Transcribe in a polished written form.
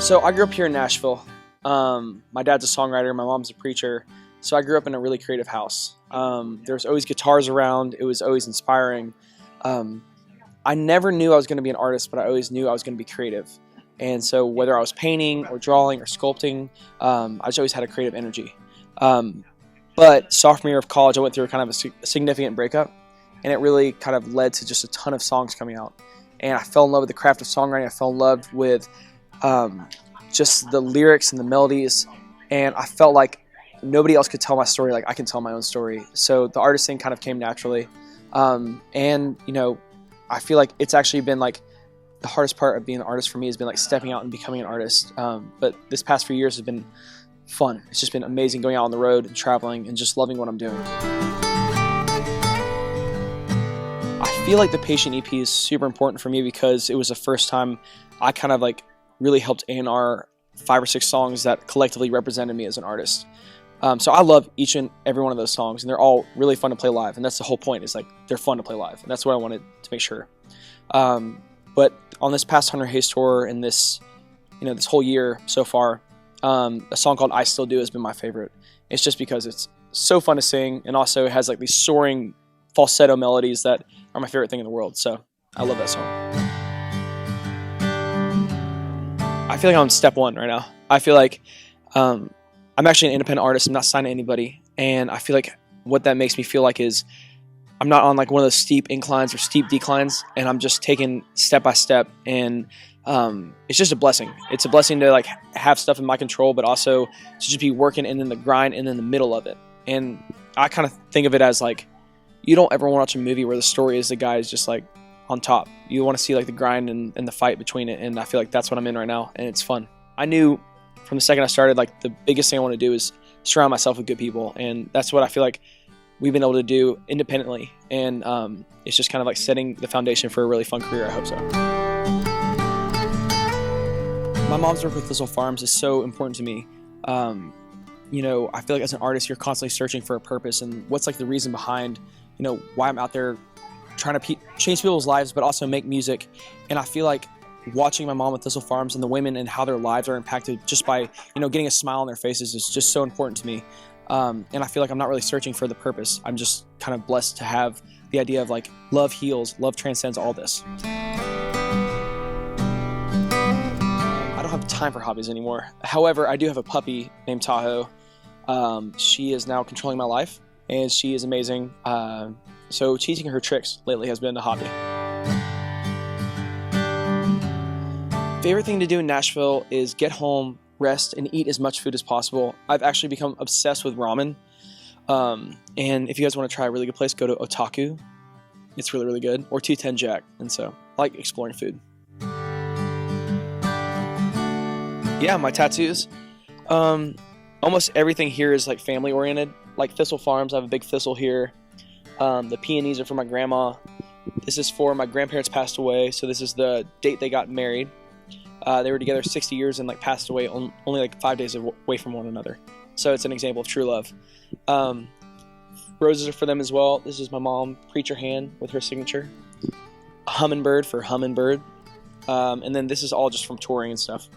So I grew up here in Nashville. My dad's a songwriter, my mom's a preacher. So I grew up in a really creative house. There was always guitars around. It was always inspiring. I never knew I was going to be an artist, but I always knew I was going to be creative. And so whether I was painting or drawing or sculpting, I just always had a creative energy. But sophomore year of college, I went through kind of a significant breakup, and it really kind of led to just a ton of songs coming out. And I fell in love with the craft of songwriting. I fell in love with just the lyrics and the melodies, and I felt like nobody else could tell my story like I can tell my own story. So the artist thing kind of came naturally. And, you know, I feel like it's actually been like the hardest part of being an artist for me has been like stepping out and becoming an artist. But this past few years has been fun. It's just been amazing going out on the road and traveling and just loving what I'm doing. I feel like the Patient EP is super important for me because it was the first time I kind of like really helped A&R 5 or 6 songs that collectively represented me as an artist. So I love each and every one of those songs, and they're all really fun to play live, and that's the whole point, is like they're fun to play live, and that's what I wanted to make sure. But on this past Hunter Hayes tour and this, you know, this whole year so far, a song called I Still Do has been my favorite. It's just because it's so fun to sing, and also it has like these soaring falsetto melodies that are my favorite thing in the world. So I love that song. I feel like I'm on step 1 right now. I feel like I'm actually an independent artist. I'm not signed to anybody. And I feel like what that makes me feel like is I'm not on like one of those steep inclines or steep declines, and I'm just taking step by step. And it's just a blessing. It's a blessing to like have stuff in my control, but also to just be working and in the grind and in the middle of it. And I kind of think of it as like, you don't ever want to watch a movie where the story is the guy is just like on top. You want to see like the grind and the fight between it, and I feel like that's what I'm in right now, and it's fun. I knew from the second I started, like the biggest thing I want to do is surround myself with good people, and that's what I feel like we've been able to do independently, and it's just kind of like setting the foundation for a really fun career. I hope so. My mom's work with Thistle Farms is so important to me. You know, I feel like as an artist, you're constantly searching for a purpose and what's like the reason behind, you know, why I'm out there trying to change people's lives, but also make music. And I feel like watching my mom with Thistle Farms and the women and how their lives are impacted just by, you know, getting a smile on their faces is just so important to me. And I feel like I'm not really searching for the purpose. I'm just kind of blessed to have the idea of like love heals, love transcends all this. I don't have time for hobbies anymore. However, I do have a puppy named Tahoe. She is now controlling my life, and she is amazing. So teaching her tricks lately has been a hobby. Favorite thing to do in Nashville is get home, rest, and eat as much food as possible. I've actually become obsessed with ramen. And if you guys want to try a really good place, go to Otaku. It's really, really good. Or 210 Jack. And so I like exploring food. Yeah, my tattoos. Almost everything here is like family oriented. Like Thistle Farms, I have a big thistle here. The peonies are for my grandma. This is for my grandparents passed away, so this is the date they got married. They were together 60 years and like passed away only like 5 days away from one another. So it's an example of true love. Roses are for them as well. This is my mom, preacher hand with her signature. A hummingbird for hummingbird. And then this is all just from touring and stuff.